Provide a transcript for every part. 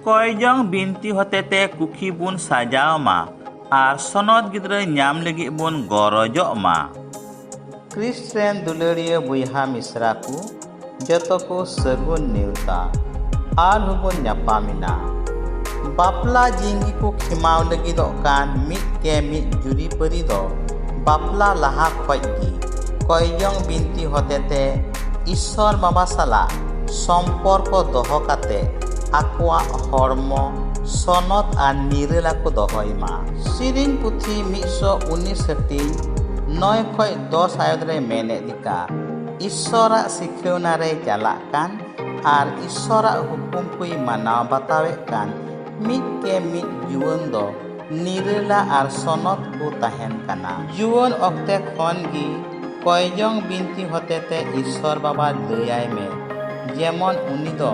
कयजों बिनती होतेते कुखी बुन साजाव मा आर सनद गिद्रा नाम लगी बुन गरजोग मा। ख्रिस्ट रेन दुलारिया बुइहा मिसरा को जतो को सगुन नेवता आर हुबुन न्यापामिना। बापला जिंगी को खिमाव लगी दो कान मिट के मिट जुरी परी दो बापला लहा खोजगी कयजों बिनती होतेते ईश्वर बाबा साला सम्पर्क दोहो काते आकुआ हरमो सनद आर निरेला को दोहयमा। सिरिन पुथी 119 हटिंग 9-10 आयत रे मेने दिका ईश्वरा सिखेवना रे चालाक कान आर ईश्वरा हुकुम कुई मानाव बतावे कान मिट के मिट जुवन दो निरेला आर सनद को ताहेन काना। जुवन अक्ते खन गी कयजों बिनती होतेते ईश्वर बाबा लयाय में जेमन उनी दो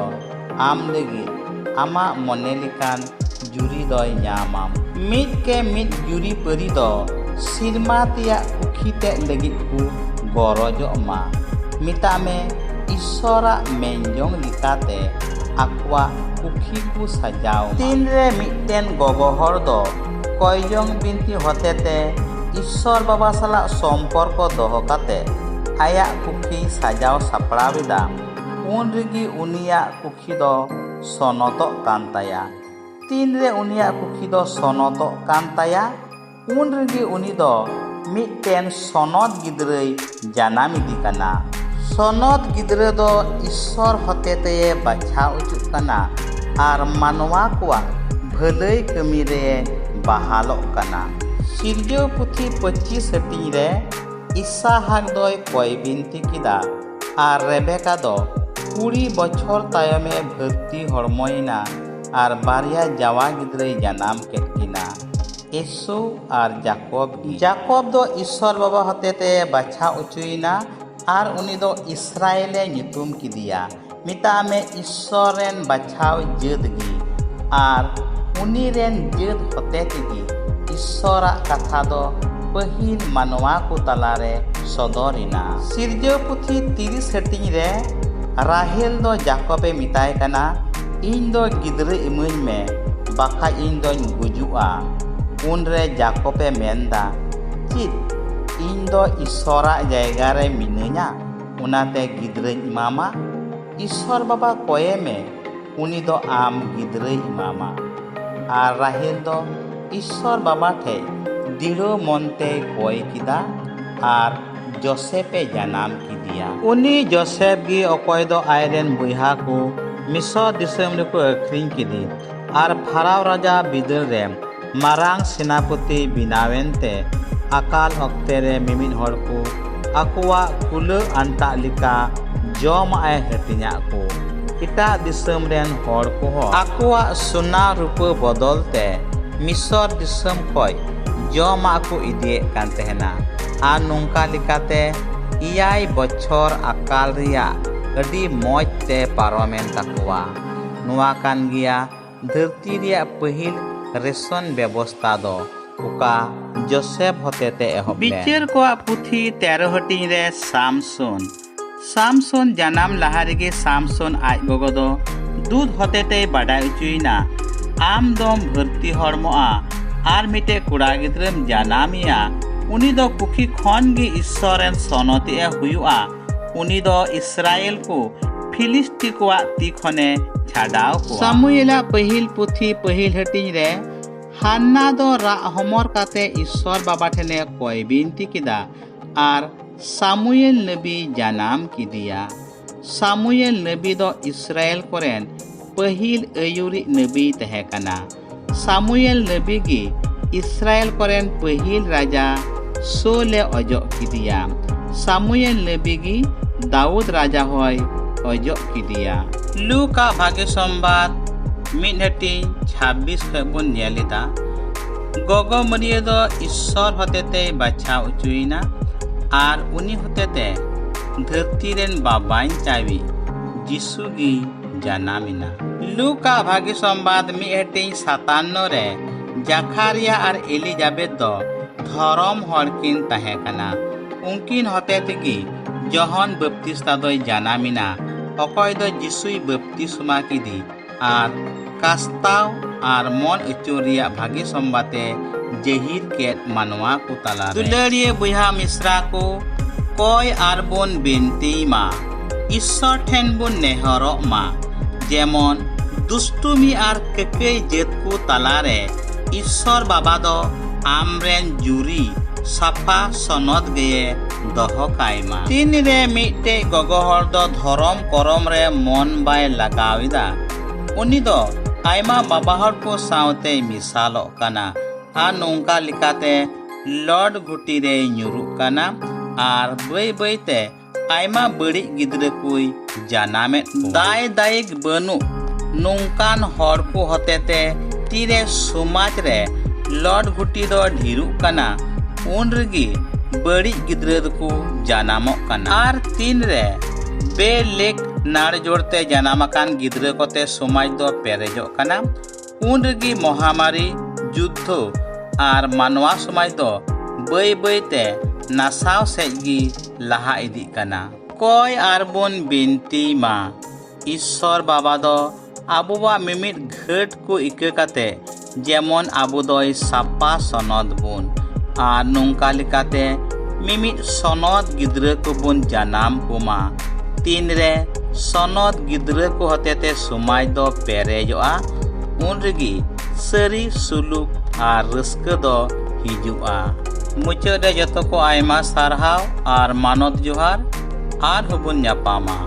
आम लगी आमा मने लिकान जुरी दय न्यामाम। मिट के मिट जुरी परी दो सिरमा तिया कुखीते लगी को गरजोग मा। मिता में ईश्वरा मेंजों लिकाते आकुआ कुखी को सजाव। तीन रे मिटेन गगोहर दो कयजों बिनती होतेते ईश्वर बाबा साला सम्पर्क दोहो काते आया कुखी सजाव सापड़ाविदा उन रिगी उनिया कुखी दो सनतो कांताया। तीन रे उनिया कुखी दो सनतो कांताया उन रिगी उनी दो मिटेन सनद गिद्रई जानामिदी काना। सनद गिद्रे दो ईश्वर होतेते बाछाव उचुक काना आर मानवा कुआ भलई कमी रे बहालोग काना। सिरजो पुथी 25 हटिंग रे इसहाक दोय कय बिनती किदा आर रेबेका दो 20 बछर तायमे भर्ती हरमयना आर बारिया जावा गिद्रई जानाम केटकिना एसो आर जाकब। जाकब दो ईश्वर बाबा होतेते बाछा उचुइना आर उनी दो इस्राएले ᱧᱩᱛᱩᱢ किदिया। मिता में ईश्वर रेन बाछाव जद गी आर उनी रेन जद होते गी ईश्वरा कथा दो पहिल मानवा को तलारे सदरिना। सिरजो पुथी 30 हटिंग रे राहेल दो जाकबे मिताय काना इन दो गिद्रे इमन में बाखा इन दो गुजुआ। उन रे जाकबे मेंदा चित इन दो ईश्वरा जायगा रे मिनैया उनाते गिद्रे इमामा। ईश्वर बाबा कोये में उनी दो आम गिद्रे इमामा आर राहेल दो ईश्वर बाबा ठे दृढ़ मनते कोय किदा आर जोसेफे जानाम किदिया। उनी जोसेफ गी अकोय दो आयरेन बुइहा को मिस्र दिसम रे को अखरिंग किदी आर फाराव राजा बिदल रे मारांग सेनापति बिनावेनते अकाल अक्ते रे मिमिन हर को आकुआ कुल अंता लिका जम आय हटिन्या को इटा दिसम रेन हर को आकुआ सोना रूप बदलते मिस्र दिसम कोय जमा को इदिए कान तहना आ नोंका लिकाते 6 बछर अकाल रिया अडी मौज ते पारोमेन तकुआ। नुआ कान गिया धरती रिया पहिल रेशन व्यवस्था दो उका जोसेफ होतेते एहब। बिचार को पुथी 13 हटिंग रे सामसोन जानाम लहा रेगे सामसोन आज गोगो दो दूध होतेते बाडाय उचुइना आम दोम भर्ती हरमोआ आर मिटे कुड़ा गिद्रम जानामिया उनी दो कुखी खन गी ईश्वरेन सनते हुआ उनी दो इस्राएल को फिलिस्ती को ती खने छाड़ाव को। सामुएला पहिल पुथी पहिल हटिंग रे हान्ना दो रा हमर काते ईश्वर बाबा ठेने कोय बिनती किदा आर सामुएल नबी जानाम किदिया। सामुएल नबी दो इस्राएल कोरेन पहिल अयुरी नबी तहे कना। सामुएल नबी गी इस्राएल कोरेन पहिल राजा सोले अजो किदिया। सामुएल नबी गी दाऊद राजा होय अजो किदिया। लूका भाग्य संबाद 1:26 खबुन नेलिदा गोगो मरिया दो ईश्वर होतेते बाछा उचुइना आर उनी होतेते धरती रेन बाबाइन चावी जिसु गी जानामिना। लूका भाग्य संबाद 1:57 रे जाखारिया आर एलिजाबेथ दो धरम हरकिन तहे कना उनकिन होतेते गी जहन बपतिस्ता दोय जानामिना अकय दो जिसुई बपतिस्मा किदी आर कास्ताव आर मन अचो रिया भागी सम्बाते जहिर केट मानवा को ताला दुलारिये बुहा मिश्रा को कय आर बोन बिनती मा ईश्वर ठेन बोन नेहरो मा जेमन दुष्टुमी आर ककई जेत को तालारे ईश्वर बाबा दो आमरेन जुरी साफा सनद गए दहो कायमा तीन रे मिटे गगोहर दो धरम करम रे मन बाय लगाविदा उनी दो आयमा बाबाहर को सावते मिसालो काना आ नोंका लिकाते लॉर्ड घुटी रे न्युरु काना आर बई बईते आयमा बड़ी गिद्रे कोई जानामे दाय दायिक बनु नोंकान हर को हतेते तीरे समाज रे लॉर्ड घुटी दो ढिरु काना उन रगी बड़ी गिद्रे को जानामो काना आर तीन रे बे लेक नाड़ जोड़ते जानामाकान गिद्रे कोते समाज दो पेरेजो काना उन रगी महामारी युद्ध आर मानवा समाज दो बई बईते नासाव सेगी लहा इदी काना कय आर बोन बिनती मा ईश्वर बाबा दो आबुवा मिमिट घट को इके काते जेमन आबु दोय सापा सनद बोन आर नोंका लिकाते मिमिट सनद गिद्रे को बोन जानाम कोमा तीन रे सनद गिद्रे को हतेते समाज दो पेरेजोआ उन रगी सरी सुलुक आर रस्के दो हिजुआ मुचाद रे जतो को आयमा सारहाव आर मानत जोहार आर हबुन न्यापामा।